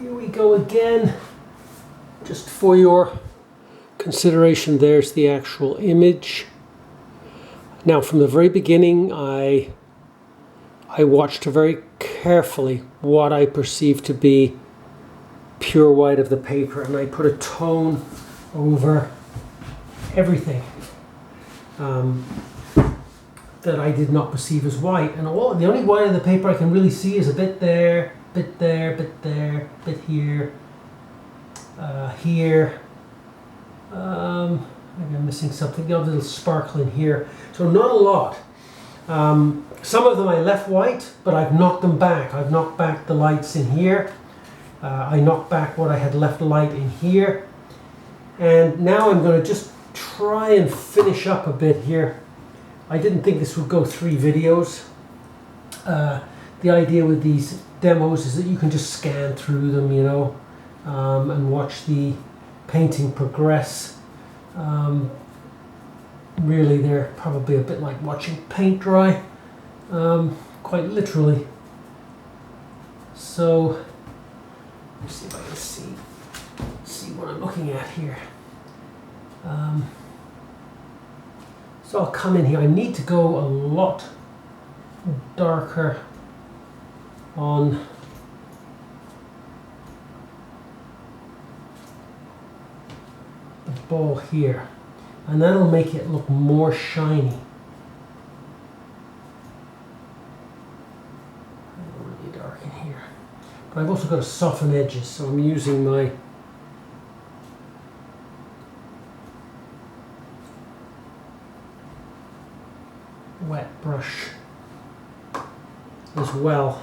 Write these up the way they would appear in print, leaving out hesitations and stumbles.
here we go again. Just for your consideration, there's the actual image. Now, from the very beginning, I watched very carefully what I perceived to be pure white of the paper, and I put a tone over everything that I did not perceive as white. And the only white of the paper I can really see is a bit there, bit there, bit there, bit here, here. Maybe I'm missing something. Got a little sparkle in here. So not a lot. Some of them I left white, but I've knocked them back. I've knocked back the lights in here. I knocked back what I had left light in here. And now I'm going to just try and finish up a bit here. I didn't think this would go 3 videos. The idea with these demos is that you can just scan through them, you know, and watch the painting progress. Really, they're probably a bit like watching paint dry, quite literally. So, let's see if I can see what I'm looking at here. So I'll come in here. I need to go a lot darker on the ball here, and that'll make it look more shiny. Really dark in here, but I've also got to soften edges, so I'm using my wet brush as well.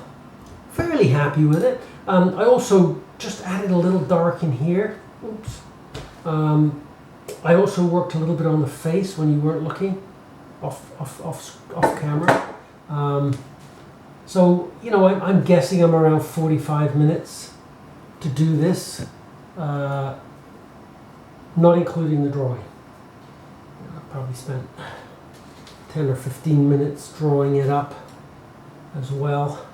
Fairly happy with it. I also just added a little dark in here. Oops. I also worked a little bit on the face when you weren't looking, off camera. So, you know, I'm guessing I'm around 45 minutes to do this, not including the drawing. I probably spent 10 or 15 minutes drawing it up as well.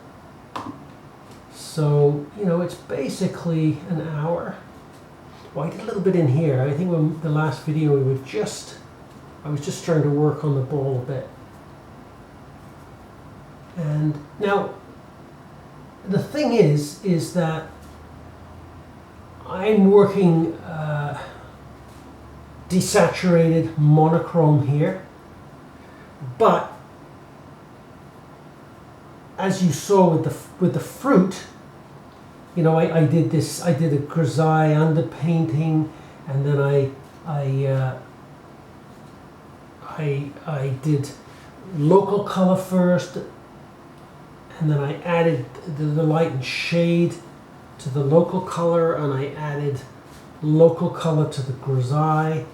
So, you know, it's basically an hour. Well, I did a little bit in here. I think when the last video I was just trying to work on the ball a bit. And now, the thing is that I'm working desaturated monochrome here. But as you saw with the fruit, you know, I did a grisaille underpainting, and then I did local color first, and then I added the light and shade to the local color, and I added local color to the grisaille,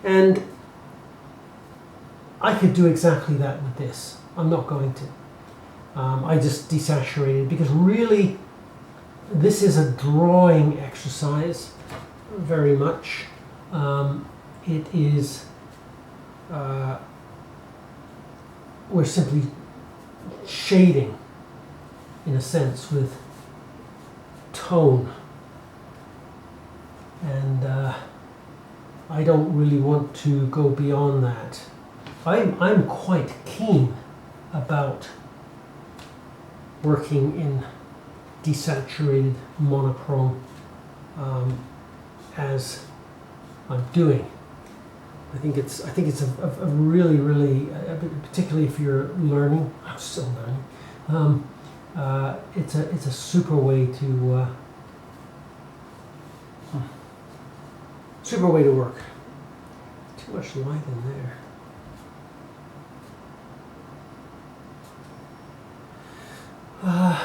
and I could do exactly that with this. I'm not going to. I just desaturated because really this is a drawing exercise very much. It is, we're simply shading in a sense with tone, and I don't really want to go beyond that. I'm quite keen about working in desaturated monochrome as I'm doing. I think it's a really particularly if you're learning. I'm still learning. It's a super way to work. Too much light in there. I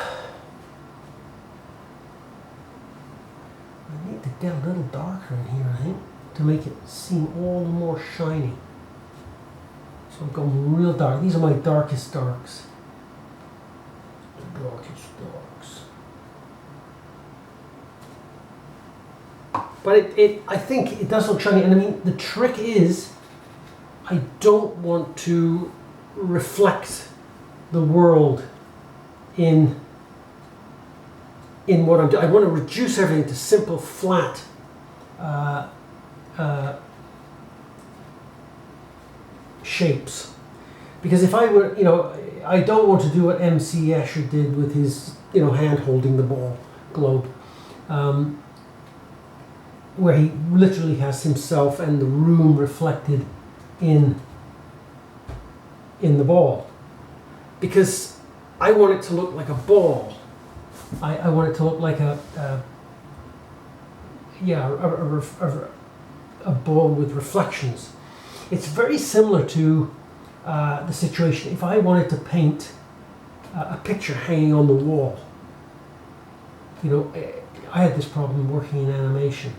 need to get a little darker in here, I think, to make it seem all the more shiny. So I'm going real dark. These are my darkest darks. The darkest darks. But I think it does look shiny, and I mean, the trick is I don't want to reflect the world in in what I'm doing. I want to reduce everything to simple, flat shapes. Because if I were, I don't want to do what MC Escher did with his, hand holding the ball globe, where he literally has himself and the room reflected in the ball. Because I want it to look like a ball. I want it to look like a ball with reflections. It's very similar to the situation if I wanted to paint a picture hanging on the wall. I had this problem working in animation.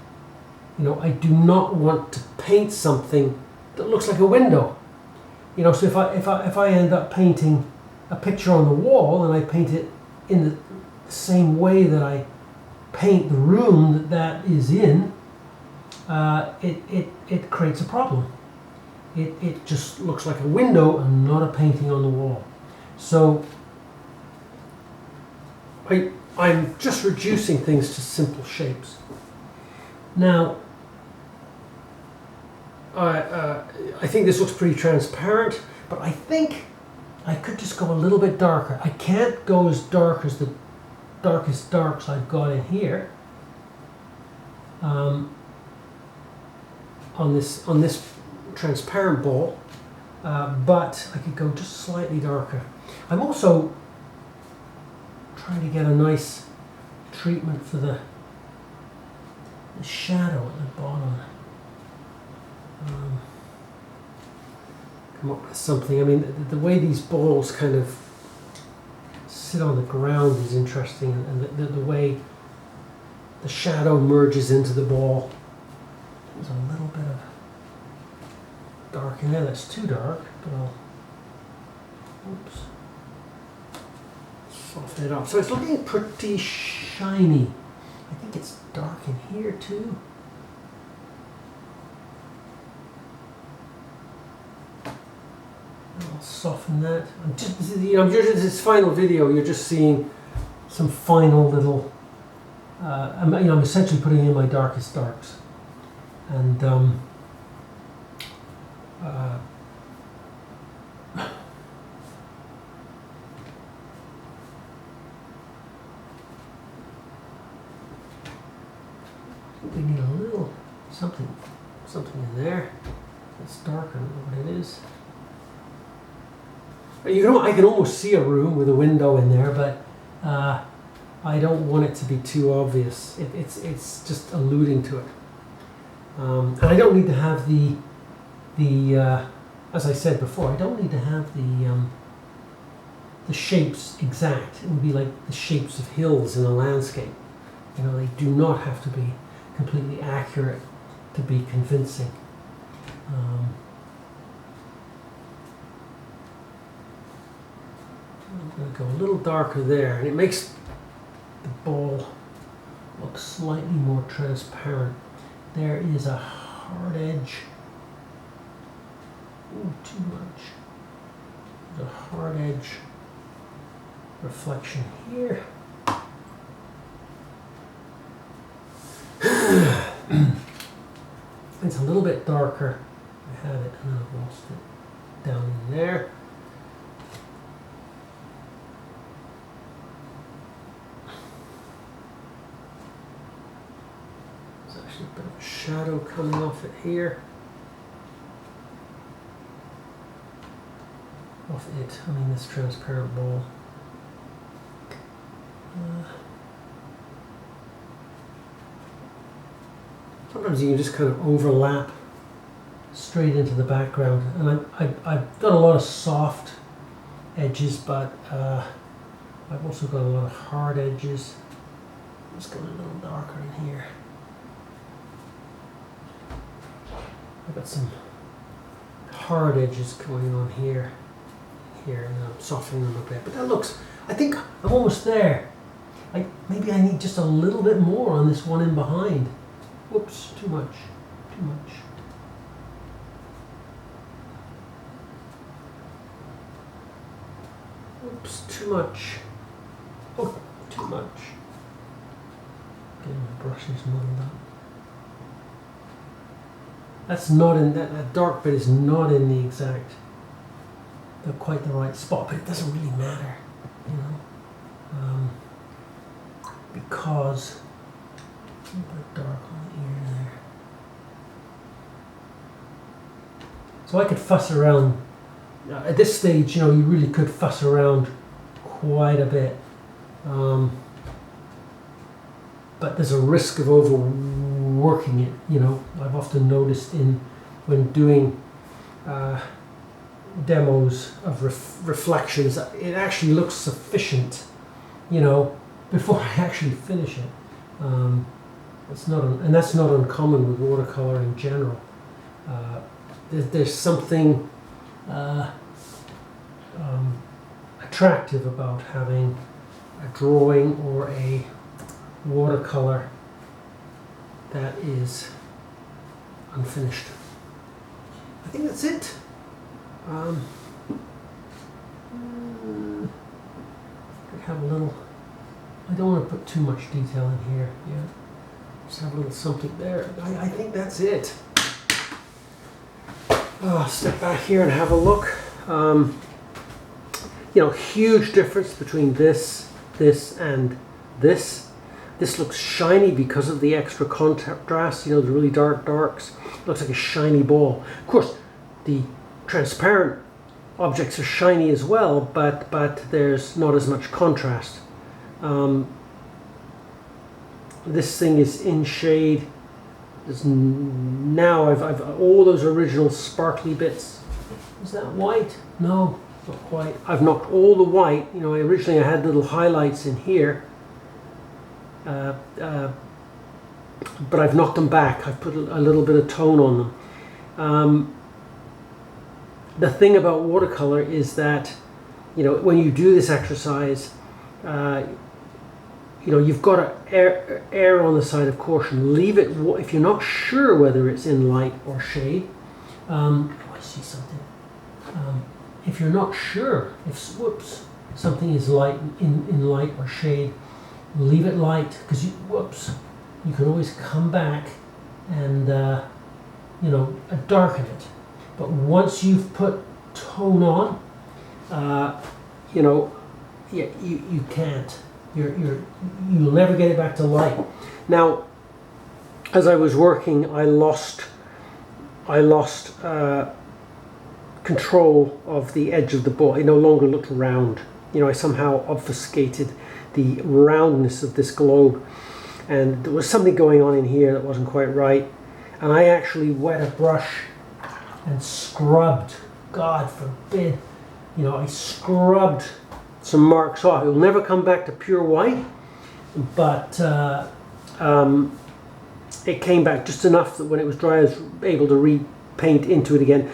I do not want to paint something that looks like a window. So if I end up painting a picture on the wall and I paint it in the same way that I paint the room that is in, it creates a problem. It just looks like a window and not a painting on the wall. So I'm just reducing things to simple shapes. Now, I think this looks pretty transparent, but I think I could just go a little bit darker. I can't go as dark as the darkest darks I've got in here on this transparent ball, but I could go just slightly darker. I'm also trying to get a nice treatment for the shadow at the bottom. Come up with something. I mean, the way these balls kind of sit on the ground is interesting, and the way the shadow merges into the ball. There's a little bit of dark in there. That's too dark, but I'll soften it up. So it's looking pretty shiny. I think it's dark in here too. I'll soften that. This final video, you're just seeing some final little. I'm essentially putting in my darkest darks, and we need a little something in there that's darker. I don't know what it is. I can almost see a room with a window in there, but I don't want it to be too obvious. It's just alluding to it, and I don't need to have the as I said before, I don't need to have the shapes exact. It would be like the shapes of hills in a landscape. They do not have to be completely accurate to be convincing. I'm going to go a little darker there, and it makes the ball look slightly more transparent. There is a hard edge. Ooh, too much. There's a hard edge reflection here. It's a little bit darker. I had it and I've lost it down in there. There's actually a bit of a shadow coming off it here. Off it, I mean this transparent ball. Sometimes you can just kind of overlap straight into the background, and I've got a lot of soft edges, but I've also got a lot of hard edges. Let's go a little darker in here. I've got some hard edges going on here, and I'm softening them a bit, but that looks, I think I'm almost there. Maybe I need just a little bit more on this one in behind. Whoops, too much. Oops, too much. Oh, too much. Getting the brushes muddled up. That's not in that dark bit is not in the exact, quite the right spot, but it doesn't really matter, you know, because a little bit dark on the ear there. So I could fuss around at this stage. You know, you really could fuss around quite a bit. But there's a risk of overworking it. You know, I've often noticed when doing demos of reflections, it actually looks sufficient, you know, before I actually finish it. That's not uncommon with watercolor in general. There's something attractive about having a drawing or a watercolor that is unfinished. I think that's it. I have a little, I don't want to put too much detail in here yet. Just have a little something there. I think that's it. I'll step back here and have a look. You know, huge difference between this, and this. This looks shiny because of the extra contrast, you know, the really dark darks. It looks like a shiny ball. Of course, the transparent objects are shiny as well, but there's not as much contrast. This thing is in shade. Now I've all those original sparkly bits. Is that white? No, not quite. I've knocked all the white. You know, originally I had little highlights in here, but I've knocked them back. I've put a little bit of tone on them. The thing about watercolor is that, you know, when you do this exercise, you know, you've got to err on the side of caution. Leave it, if you're not sure whether it's in light or shade. Oh, I see something. If you're not sure if something is light in light or shade, leave it light, because you can always come back and you know, darken it. But once you've put tone on, you know, yeah, you can't. You'll never get it back to light. Now, as I was working, I lost control of the edge of the ball. It no longer looked round. You know, I somehow obfuscated the roundness of this globe, and there was something going on in here that wasn't quite right. And I actually wet a brush and scrubbed. God forbid, you know, I scrubbed some marks off. It will never come back to pure white, but it came back just enough that when it was dry, I was able to repaint into it again.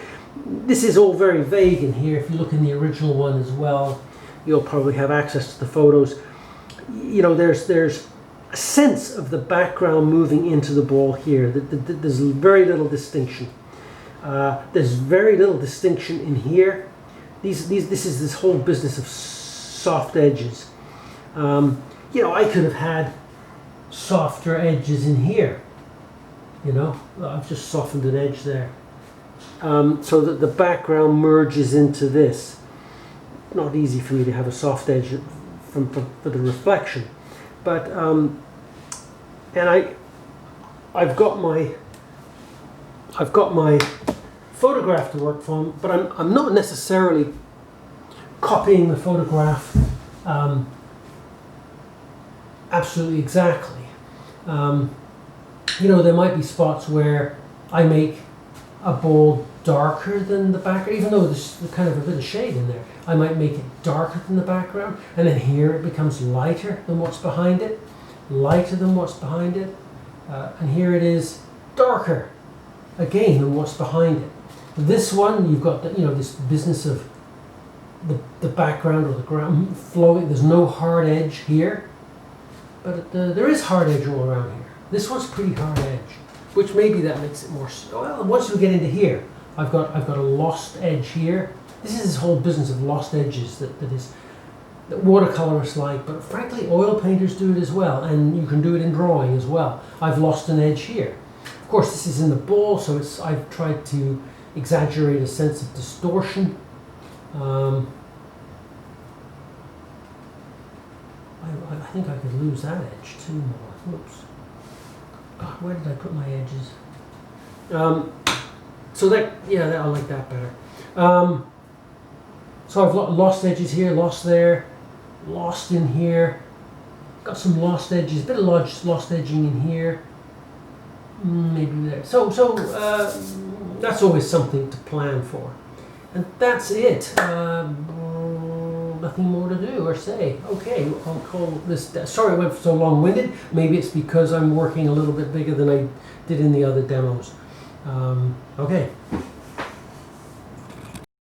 This is all very vague in here. If you look in the original one as well, you'll probably have access to the photos. You know, there's a sense of the background moving into the ball here. There's very little distinction. There's very little distinction in here. This is this whole business of soft edges. You know, I could have had softer edges in here. You know, I've just softened an edge there, so that the background merges into this. Not easy for me to have a soft edge for the reflection, but and I've got my photograph to work from, but I'm not necessarily copying the photograph absolutely exactly. You know, there might be spots where I make a ball darker than the background, even though there's kind of a bit of shade in there. I might make it darker than the background, and then here it becomes lighter than what's behind it, lighter than what's behind it, and here it is darker again than what's behind it. This one, you've got you know, this business of the background or the ground flowing. There's no hard edge here, but there is hard edge all around here. This one's pretty hard edge, which maybe that makes it more. Well, once we get into here, I've got a lost edge here. This is this whole business of lost edges that is that watercolorists like, but frankly oil painters do it as well, and you can do it in drawing as well. I've lost an edge here. Of course this is in the ball, so I've tried to exaggerate a sense of distortion. I think I could lose that edge too more. Whoops. God, where did I put my edges? So that, yeah, I like that better. So I've lost edges here, lost there, lost in here. Got some lost edges, a bit of lost edging in here. Maybe there. So that's always something to plan for. And that's it. Nothing more to do or say. Okay, I'll call this. Sorry I went so long-winded. Maybe it's because I'm working a little bit bigger than I did in the other demos. Okay.